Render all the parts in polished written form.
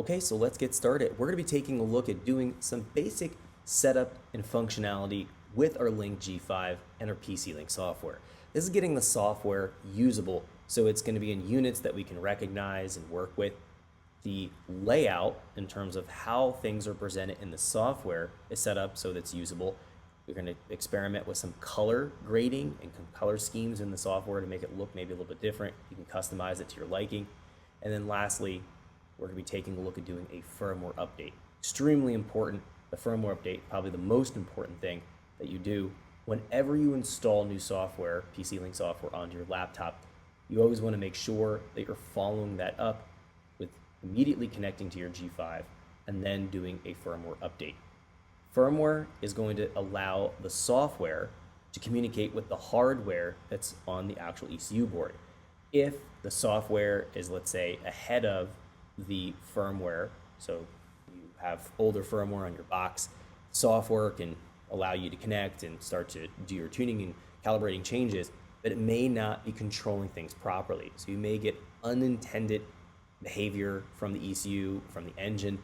Okay, so let's get started. We're going to be taking a look at doing some basic setup and functionality with our Link G5 and our PCLink software. This is getting the software usable, so it's going to be in units that we can recognize and work with. The layout in terms of how things are presented in the software is set up so that it's usable. We're going to experiment with some color grading and color schemes in the software to make it look maybe a little bit different. You can customize it to your liking. And then lastly, we're going to be taking a look at doing a firmware update. Extremely important, the firmware update, probably the most important thing that you do whenever you install new software, PCLink software onto your laptop. You always want to make sure that you're following that up with immediately connecting to your G5 and then doing a firmware update. Firmware is going to allow the software to communicate with the hardware that's on the actual ECU board. If the software is, let's say, ahead of the firmware, so you have older firmware on your box, software can allow you to connect and start to do your tuning and calibrating changes, but it may not be controlling things properly. So you may get unintended behavior from the ECU, from the engine.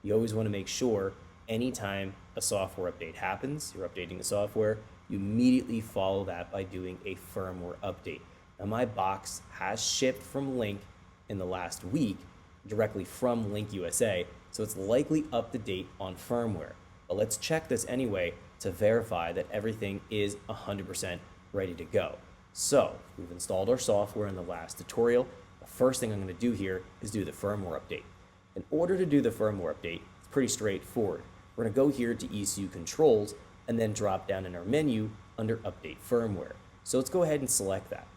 You always want to make sure anytime a software update happens, you're updating the software, you immediately follow that by doing a firmware update. Now my box has shipped from Link in the last week, directly from Link USA, so it's likely up to date on firmware. But let's check this anyway to verify that everything is 100% ready to go. So we've installed our software in the last tutorial. The first thing I'm going to do here is do the firmware update. In order to do the firmware update, it's pretty straightforward. We're going to go here to ECU controls and then drop down in our menu under update firmware. So let's go ahead and select that.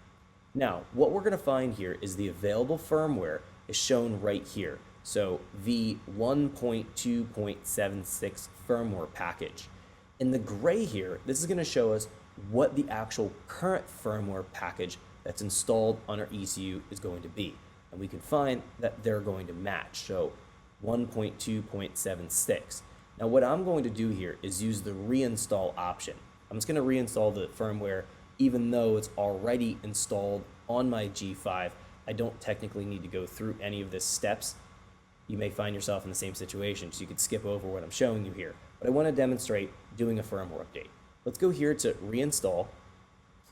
Now, what we're going to find here is the available firmware is shown right here. So V1.2.76 firmware package. In the gray here, this is going to show us what the actual current firmware package that's installed on our ECU is going to be. And we can find that they're going to match. So 1.2.76. Now what I'm going to do here is use the reinstall option. I'm just going to reinstall the firmware even though it's already installed on my G5. I don't technically need to go through any of the steps. You may find yourself in the same situation, so you could skip over what I'm showing you here. But I want to demonstrate doing a firmware update. Let's go here to reinstall,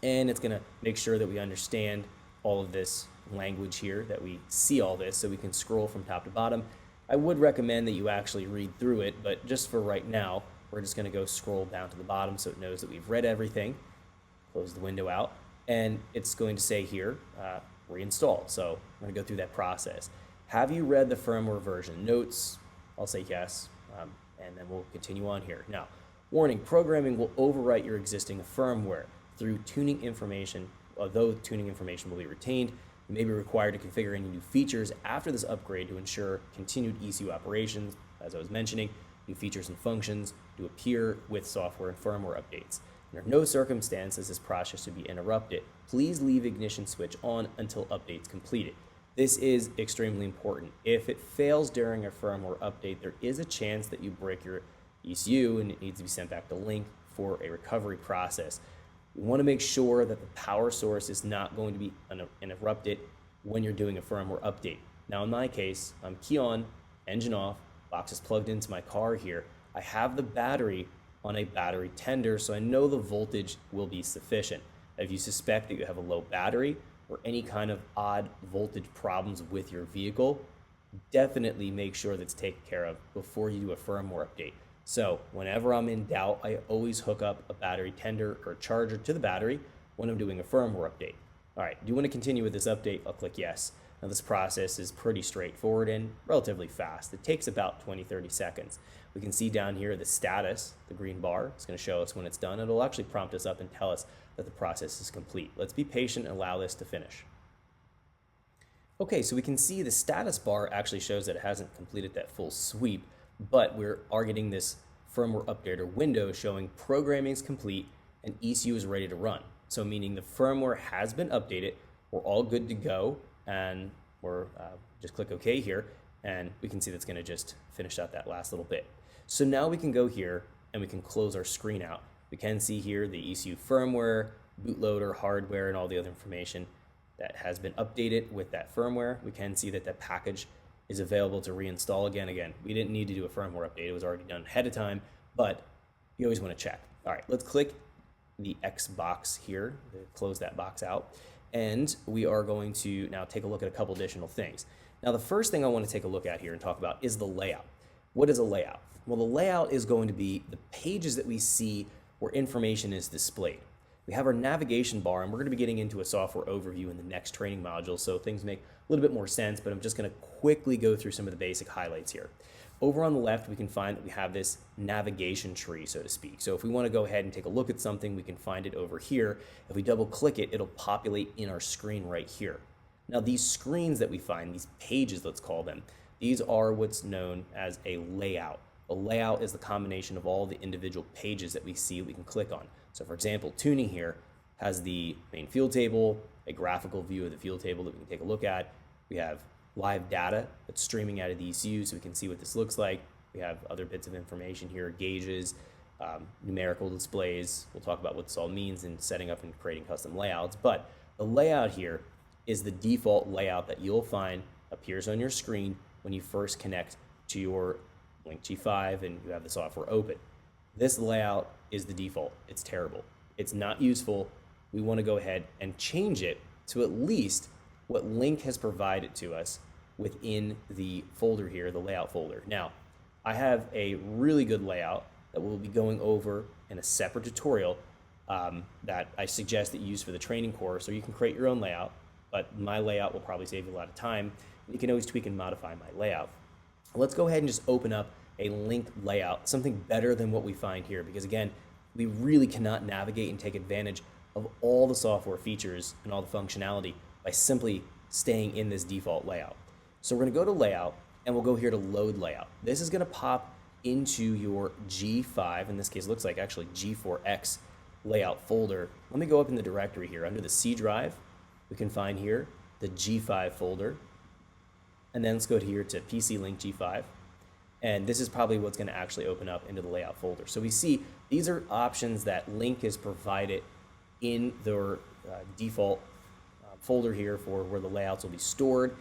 and it's going to make sure that we understand all of this language here, that we see all this, so we can scroll from top to bottom. I would recommend that you actually read through it, but just for right now, we're just going to go scroll down to the bottom so it knows that we've read everything. Close the window out, and it's going to say here, reinstall. So I'm going to go through that process. Have you read the firmware version notes? I'll say yes, and then we'll continue on here. Now, warning, programming will overwrite your existing firmware through tuning information. Although tuning information will be retained, you may be required to configure any new features after this upgrade to ensure continued ECU operations. As I was mentioning, new features and functions do appear with software and firmware updates. Under no circumstances this process should be interrupted. Please leave ignition switch on until updates completed. This is extremely important. If it fails during a firmware update, there is a chance that you break your ECU and it needs to be sent back to Link for a recovery process. We want to make sure that the power source is not going to be interrupted when you're doing a firmware update. Now in my case, I'm key on, engine off, box is plugged into my car here. I have the battery on a battery tender, so I know the voltage will be sufficient. If you suspect that you have a low battery or any kind of odd voltage problems with your vehicle, definitely make sure that's taken care of before you do a firmware update. So whenever I'm in doubt, I always hook up a battery tender or charger to the battery when I'm doing a firmware update. All right, do you want to continue with this update? I'll click yes. Now this process is pretty straightforward and relatively fast. It takes about 20-30 seconds. We can see down here the status, the green bar. It's going to show us when it's done. It'll actually prompt us up and tell us that the process is complete. Let's be patient and allow this to finish. Okay, so we can see the status bar actually shows that it hasn't completed that full sweep, but we are getting this firmware updater window showing programming is complete and ECU is ready to run. So meaning the firmware has been updated, we're all good to go, and we're just click OK here, and we can see that's going to just finish out that last little bit. So now we can go here and we can close our screen out. We can see here the ECU firmware, bootloader, hardware, and all the other information that has been updated with that firmware. We can see that that package is available to reinstall again. Again, we didn't need to do a firmware update. It was already done ahead of time, but you always want to check. All right, let's click the X box here, close that box out, and we are going to now take a look at a couple additional things. Now, the first thing I want to take a look at here and talk about is the layout. What is a layout? Well, the layout is going to be the pages that we see where information is displayed. We have our navigation bar, and we're going to be getting into a software overview in the next training module, so things make a little bit more sense, but I'm just going to quickly go through some of the basic highlights here. Over on the left, we can find that we have this navigation tree, so to speak. So if we want to go ahead and take a look at something, we can find it over here. If we double click it, it'll populate in our screen right here. Now, these screens that we find, these pages, let's call them, these are what's known as a layout. A layout is the combination of all the individual pages that we see we can click on. So for example, tuning here has the main field table, a graphical view of the field table that we can take a look at. We have live data that's streaming out of the ECU, so we can see what this looks like. We have other bits of information here, gauges, numerical displays. We'll talk about what this all means in setting up and creating custom layouts. But the layout here is the default layout that you'll find appears on your screen when you first connect to your Link G5 and you have the software open. This layout is the default. It's terrible. It's not useful. We want to go ahead and change it to at least what Link has provided to us within the folder here, the layout folder. Now, I have a really good layout that we'll be going over in a separate tutorial that I suggest that you use for the training course, or you can create your own layout, but my layout will probably save you a lot of time. You can always tweak and modify my layout. Let's go ahead and just open up a Link layout, something better than what we find here, because again, we really cannot navigate and take advantage of all the software features and all the functionality by simply staying in this default layout. So we're going to go to layout and we'll go here to load layout. This is going to pop into your G5, in this case it looks like actually G4X layout folder. Let me go up in the directory here. Under the C drive, we can find here the G5 folder, and then let's go here to PCLink G5. And this is probably what's going to actually open up into the layout folder. So we see these are options that Link has provided in their default folder here for where the layouts will be stored.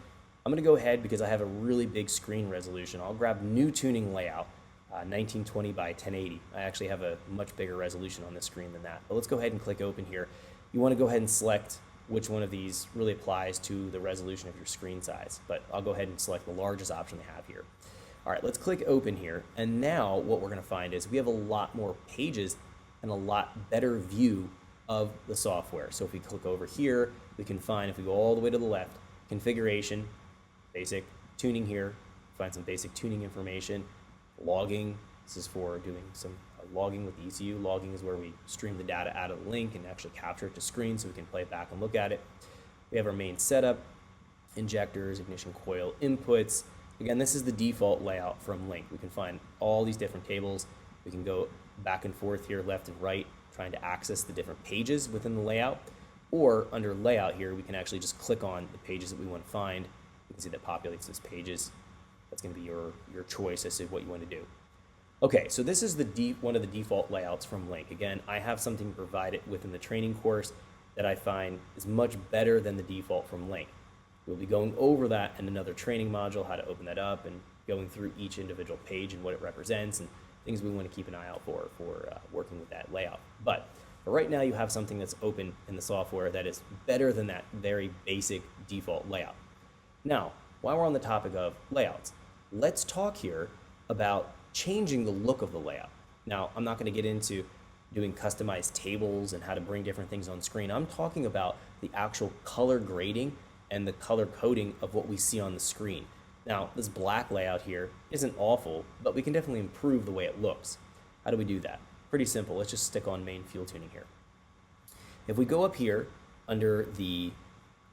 I'm going to go ahead because I have a really big screen resolution. I'll grab new tuning layout, 1920 by 1080. I actually have a much bigger resolution on this screen than that. But let's go ahead and click open here. You want to go ahead and select which one of these really applies to the resolution of your screen size. But I'll go ahead and select the largest option they have here. All right, let's click open here. And now what we're going to find is we have a lot more pages and a lot better view of the software. So if we click over here, we can find, if we go all the way to the left, configuration, basic tuning here, find some basic tuning information, logging. This is for doing some logging with the ECU. Logging is where we stream the data out of the Link and actually capture it to screen so we can play it back and look at it. We have our main setup, injectors, ignition coil inputs. Again, this is the default layout from Link. We can find all these different tables. We can go back and forth here, left and right, trying to access the different pages within the layout. Or under layout here, we can actually just click on the pages that we want to find. You can see that populates those pages. That's going to be your choice as to what you want to do. Okay, so this is one of the default layouts from Link. Again, I have something provided within the training course that I find is much better than the default from Link. We'll be going over that in another training module, how to open that up and going through each individual page and what it represents and things we want to keep an eye out for working with that layout. But for right now, you have something that's open in the software that is better than that very basic default layout. Now, while we're on the topic of layouts, let's talk here about changing the look of the layout. Now, I'm not going to get into doing customized tables and how to bring different things on screen. I'm talking about the actual color grading and the color coding of what we see on the screen. Now, this black layout here isn't awful, but we can definitely improve the way it looks. How do we do that? Pretty simple. Let's just stick on main fuel tuning here. If we go up here under the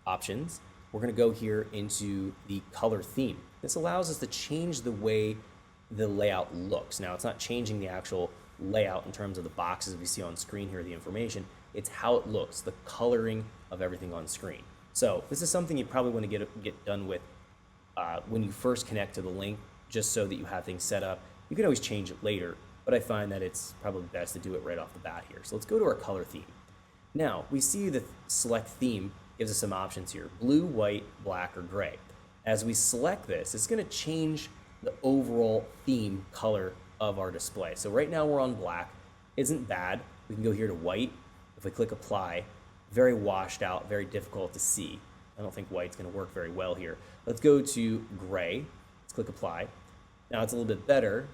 options, we're going to go here into the color theme. This allows us to change the way the layout looks. Now, it's not changing the actual layout in terms of the boxes we see on screen here, the information. It's how it looks, the coloring of everything on screen. So this is something you probably want to get done with when you first connect to the Link, just so that you have things set up. You can always change it later, but I find that it's probably best to do it right off the bat here. So let's go to our color theme. Now, we see the select theme gives us some options here: blue, white, black, or gray. As we select this, it's going to change the overall theme color of our display. So right now we're on black. Isn't bad. We can go here to white. If we click apply, very washed out, very difficult to see. I don't think white's going to work very well here. Let's go to gray. Let's click apply. Now it's a little bit better.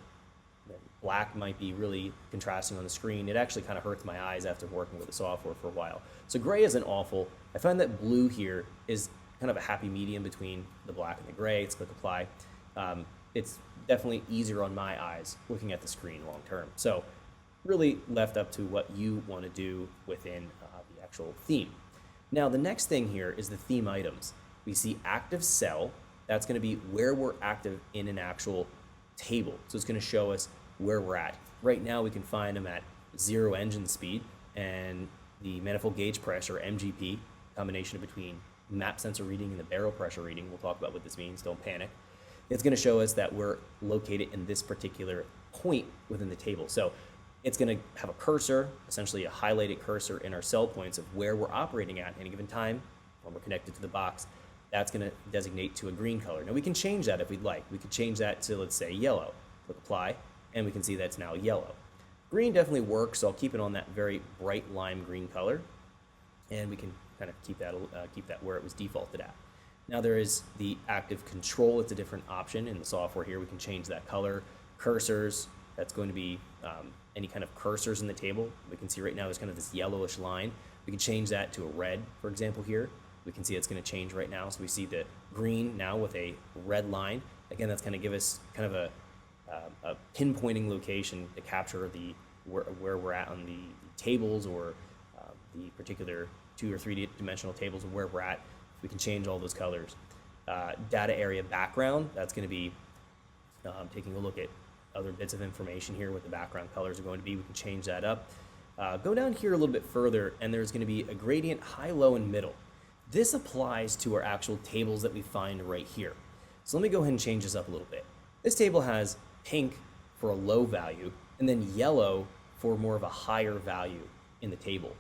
Black might be really contrasting on the screen. It actually kind of hurts my eyes after working with the software for a while. So gray isn't awful. I find that blue here is kind of a happy medium between the black and the gray. Let's click apply. It's definitely easier on my eyes looking at the screen long term. So really left up to what you want to do within the actual theme. Now the next thing here is the theme items. We see active cell. That's going to be where we're active in an actual table. So it's going to show us where we're at. Right now we can find them at 0 engine speed, and the manifold gauge pressure, MGP, combination between map sensor reading and the barrel pressure reading. We'll talk about what this means, don't panic. It's going to show us that we're located in this particular point within the table. So it's going to have a cursor, essentially a highlighted cursor in our cell points of where we're operating at any given time when we're connected to the box. That's going to designate to a green color. Now we can change that if we'd like. We could change that to, let's say, yellow. Click apply, and we can see that's now yellow. Green definitely works, so I'll keep it on that very bright lime green color, and we can kind of keep that where it was defaulted at. Now there is the active control. It's a different option in the software here. We can change that color. Cursors, that's going to be any kind of cursors in the table. We can see right now there's kind of this yellowish line. We can change that to a red, for example, here. We can see it's going to change right now. So we see the green now with a red line. Again, that's going to give us kind of a pinpointing location to capture the where we're at on the tables, or the particular 2 or 3 dimensional tables of where we're at. We can change all those colors. Data area background, that's going to be taking a look at other bits of information here, what the background colors are going to be. We can change that up. Go down here a little bit further, and there's going to be a gradient high, low, and middle. This applies to our actual tables that we find right here. So let me go ahead and change this up a little bit. This table has pink for a low value, and then yellow for more of a higher value in the table.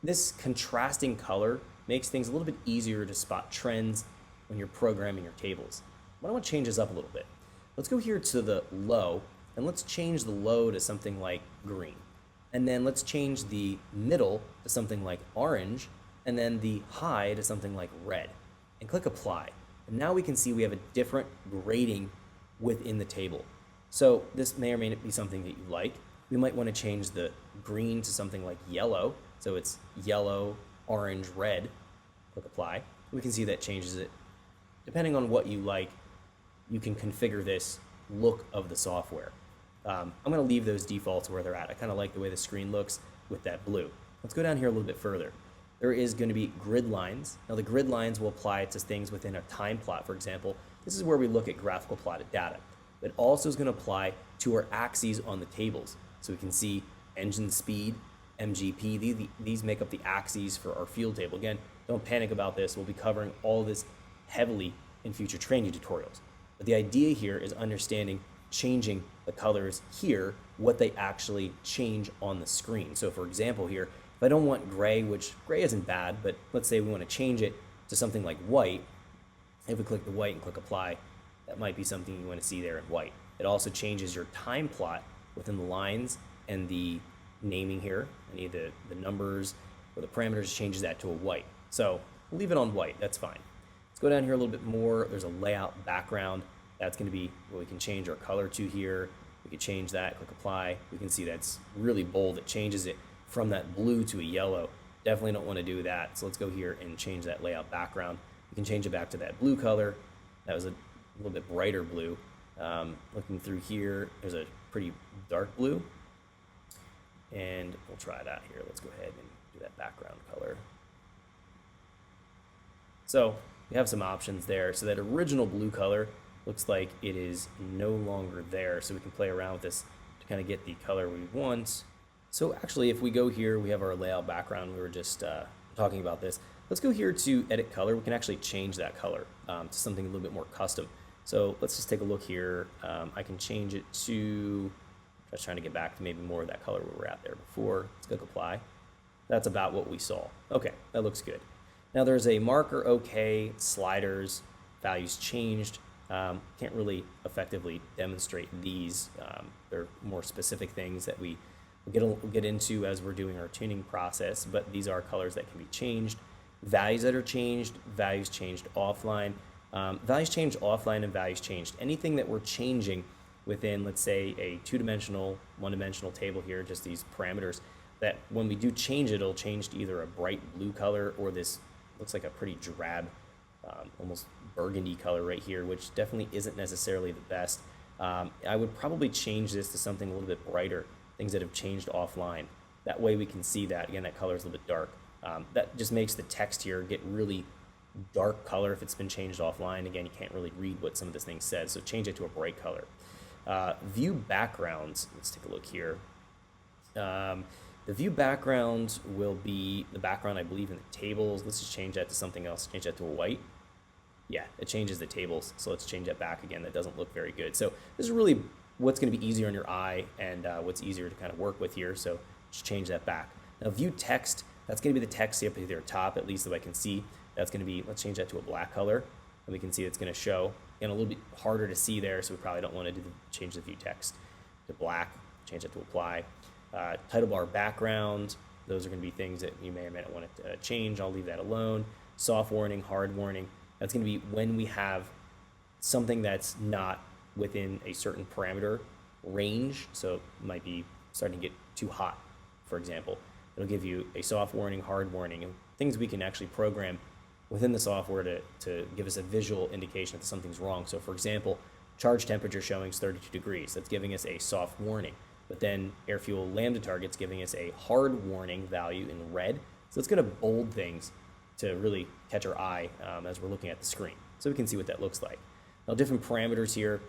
This contrasting color makes things a little bit easier to spot trends when you're programming your tables. But I want to change this up a little bit. Let's go here to the low, and let's change the low to something like green. And then let's change the middle to something like orange, and then the high to something like red. And click apply. And now we can see we have a different grading within the table. So this may or may not be something that you like. We might want to change the green to something like yellow. So it's yellow, orange, red. Click apply. We can see that changes it. Depending on what you like, you can configure this look of the software. I'm going to leave those defaults where they're at. I kind of like the way the screen looks with that blue. Let's go down here a little bit further. There is going to be grid lines. Now the grid lines will apply to things within a time plot, for example. This is where we look at graphical plotted data. It also is going to apply to our axes on the tables. So we can see engine speed, MGP, these make up the axes for our field table. Again, don't panic about this. We'll be covering all of this heavily in future training tutorials. But the idea here is understanding changing the colors here, what they actually change on the screen. So for example here, if I don't want gray, which gray isn't bad, but let's say we want to change it to something like white. If we click the white and click apply, that might be something you want to see there in white. It also changes your time plot within the lines and the naming here. Any of the numbers or the parameters, changes that to a white. So we'll leave it on white, that's fine. Let's go down here a little bit more. There's a layout background. That's going to be what we can change our color to here. We can change that, click apply. We can see that's really bold. It changes it from that blue to a yellow. Definitely don't want to do that. So let's go here and change that layout background. We can change it back to that blue color. That was a little bit brighter blue. Looking through here, there's a pretty dark blue. And we'll try that here. Let's go ahead and do that background color. So we have some options there. So that original blue color looks like it is no longer there. So we can play around with this to kind of get the color we want. So actually, if we go here, we have our layout background. We were just talking about this. Let's go here to edit color. We can actually change that color to something a little bit more custom. So let's just take a look here. I can change it to, just trying to get back to maybe more of that color where we were at there before. Let's click apply. That's about what we saw. Okay, that looks good. Now there's a marker OK, sliders, values changed. Can't really effectively demonstrate these. They're more specific things that we'll get into as we're doing our tuning process, but these are colors that can be changed. Values that are changed, values changed offline. Values changed offline and values changed. Anything that we're changing within, let's say, a two-dimensional, one-dimensional table here, just these parameters, that when we do change it, it'll change to either a bright blue color or this looks like a pretty drab, almost burgundy color right here, which definitely isn't necessarily the best. I would probably change this to something a little bit brighter, things that have changed offline. That way we can see that. Again, that color is a little bit dark. That just makes the text here get really dark color if it's been changed offline. Again, you can't really read what some of this thing says, so change it to a bright color. View backgrounds, let's take a look here. The view background will be the background, I believe, in the tables. Let's just change that to something else, change that to a white. Yeah, it changes the tables, so let's change that back again. That doesn't look very good. So this is really what's going to be easier on your eye and what's easier to kind of work with here, so just change that back. Now view text, that's going to be the text up at the top, at least that I can see. That's going to be, let's change that to a black color, and we can see it's going to show. Again, a little bit harder to see there, so we probably don't want to change the view text to black, change that to apply. Title bar background, those are going to be things that you may or may not want to change. I'll leave that alone. Soft warning, hard warning, that's going to be when we have something that's not within a certain parameter range, so it might be starting to get too hot, for example. It'll give you a soft warning, hard warning, and things we can actually program within the software to give us a visual indication that something's wrong. So for example, charge temperature showing is 32 degrees. That's giving us a soft warning. But then air fuel lambda target's giving us a hard warning value in red. So it's going to bold things to really catch our eye as we're looking at the screen, so we can see what that looks like. Now different parameters here,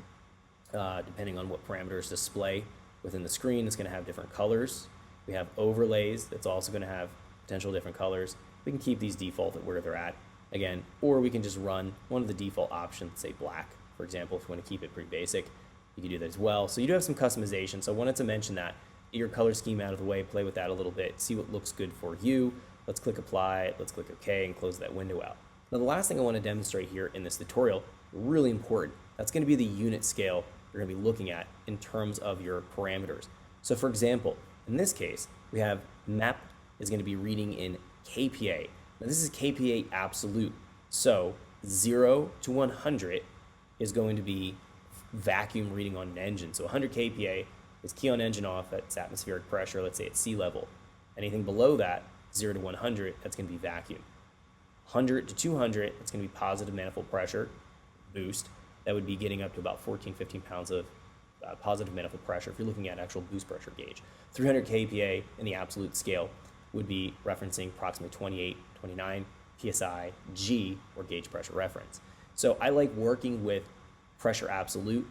depending on what parameters display within the screen, it's going to have different colors. We have overlays that's also going to have potential different colors. We can keep these default at where they're at again, or we can just run one of the default options, say black, for example, if we want to keep it pretty basic. You can do that as well. So you do have some customization. So I wanted to mention that. Get your color scheme out of the way, play with that a little bit, see what looks good for you. Let's click apply, let's click OK, and close that window out. Now the last thing I want to demonstrate here in this tutorial, really important, that's going to be the unit scale you're going to be looking at in terms of your parameters. So for example, in this case, we have map is going to be reading in kPa. Now this is kPa absolute. So 0 to 100 is going to be vacuum reading on an engine. So 100 kPa is key on engine off at its atmospheric pressure, let's say at sea level. Anything below that, 0 to 100, that's going to be vacuum. 100 to 200, it's going to be positive manifold pressure, boost. That would be getting up to about 14, 15 pounds of positive manifold pressure if you're looking at actual boost pressure gauge. 300 kPa in the absolute scale would be referencing approximately 28, 29 psi G, or gauge pressure reference. So I like working with pressure absolute.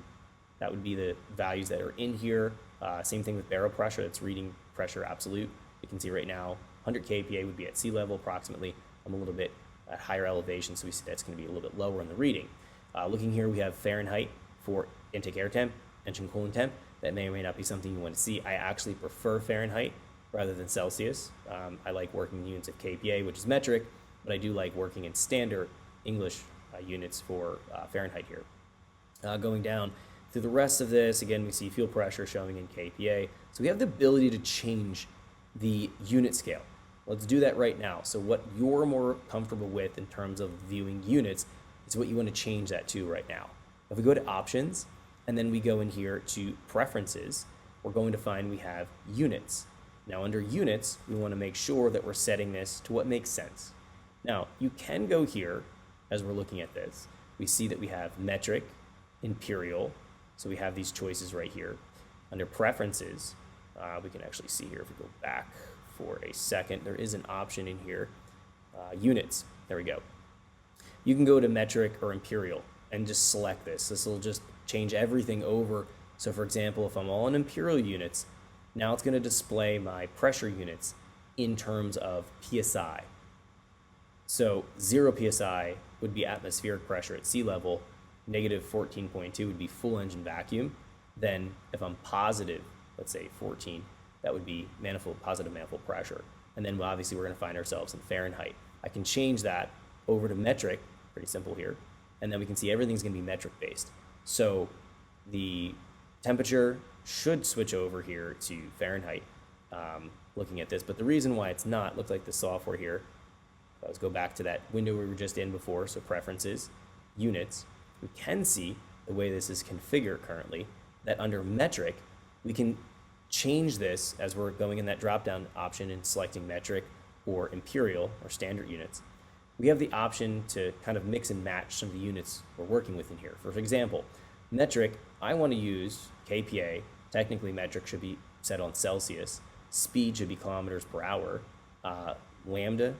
That would be the values that are in here. Same thing with barrel pressure, that's reading pressure absolute. You can see right now 100 kPa would be at sea level approximately. I'm a little bit at higher elevation, so we see that's going to be a little bit lower in the reading. Looking here, we have Fahrenheit for intake air temp, engine coolant temp. That may or may not be something you want to see. I actually prefer Fahrenheit rather than Celsius. I like working in units of kPa, which is metric, but I do like working in standard English units for Fahrenheit here. Going down through the rest of this, again, we see fuel pressure showing in kPa. So we have the ability to change the unit scale. Let's do that right now. So what you're more comfortable with in terms of viewing units is what you want to change that to right now. If we go to options, and then we go in here to preferences, we're going to find we have units. Now under units, we want to make sure that we're setting this to what makes sense. Now you can go here as we're looking at this. We see that we have metric, imperial, so we have these choices right here. Under preferences, we can actually see here if we go back for a second, there is an option in here, units, there we go. You can go to metric or imperial and just select this. This will just change everything over. So for example, if I'm all in imperial units, now it's going to display my pressure units in terms of PSI. So 0 PSI would be atmospheric pressure at sea level, negative 14.2 would be full engine vacuum. Then if I'm positive, let's say 14, that would be positive manifold pressure. And then obviously we're going to find ourselves in Fahrenheit. I can change that over to metric, pretty simple here. and then we can see everything's going to be metric based. So the temperature should switch over here to Fahrenheit, looking at this, but the reason why it's not, looks like the software here, let's go back to that window we were just in before, so preferences, units, we can see the way this is configured currently, that under metric, we can change this as we're going in that drop-down option and selecting metric or imperial or standard units. We have the option to kind of mix and match some of the units we're working with in here. For example, metric, I want to use kPa. Technically, metric should be set on Celsius. Speed should be kilometers per hour. Lambda,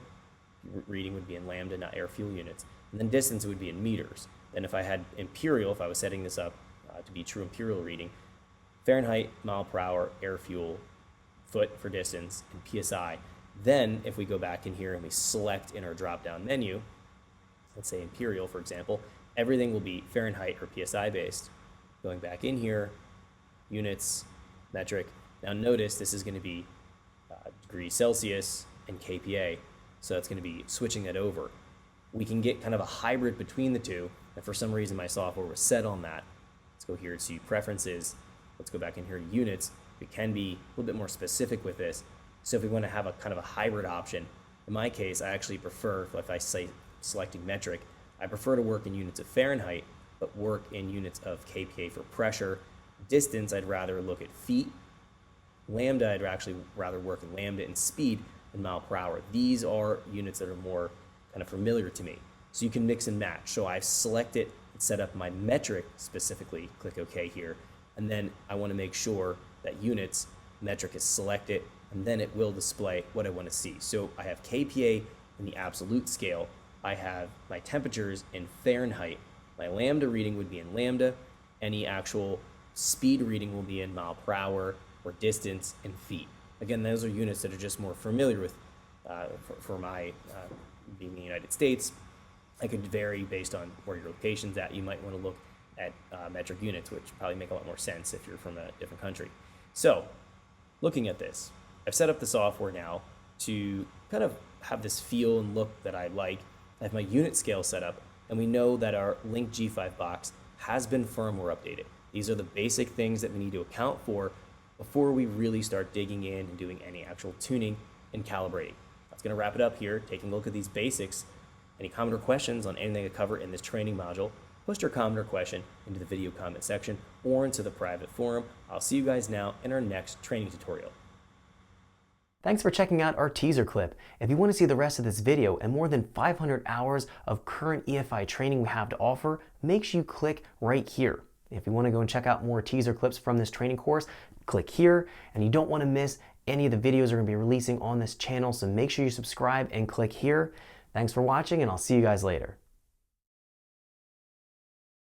reading would be in lambda, not air fuel units. And then distance would be in meters. Then if I had imperial, if I was setting this up to be true imperial reading, Fahrenheit, mile per hour, air fuel, foot for distance, and PSI. Then if we go back in here and we select in our drop-down menu, let's say imperial, for example, everything will be Fahrenheit or PSI based. Going back in here, units, metric. Now notice this is going to be degrees Celsius and kPa, so that's going to be switching that over. We can get kind of a hybrid between the two, and for some reason my software was set on that. Let's go here to preferences. Let's go back in here to units. We can be a little bit more specific with this. So if we want to have a kind of a hybrid option, in my case, I actually prefer, if I say selecting metric, I prefer to work in units of Fahrenheit, but work in units of kPa for pressure. Distance, I'd rather look at feet. Lambda, I'd actually rather work in lambda, and speed in mile per hour. These are units that are more kind of familiar to me. So you can mix and match. So I've selected and set up my metric specifically, click OK here, and then I want to make sure that units, metric is selected, and then it will display what I want to see. So I have kPa in the absolute scale. I have my temperatures in Fahrenheit. My lambda reading would be in lambda. Any actual speed reading will be in mile per hour, or distance in feet. Again, those are units that are just more familiar with for my being in the United States. I could vary based on where your location's at. You might want to look at metric units, which probably make a lot more sense if you're from a different country. So looking at this, I've set up the software now to kind of have this feel and look that I like. I have my unit scale set up, and we know that our Link G5 box has been firmware updated. These are the basic things that we need to account for before we really start digging in and doing any actual tuning and calibrating. That's going to wrap it up here, taking a look at these basics. Any comment or questions on anything I cover in this training module, post your comment or question into the video comment section or into the private forum. I'll see you guys now in our next training tutorial. Thanks for checking out our teaser clip. If you want to see the rest of this video and more than 500 hours of current EFI training we have to offer, make sure you click right here. If you want to go and check out more teaser clips from this training course, click here, and you don't want to miss any of the videos we're going to be releasing on this channel, so make sure you subscribe and click here. Thanks for watching, and I'll see you guys later.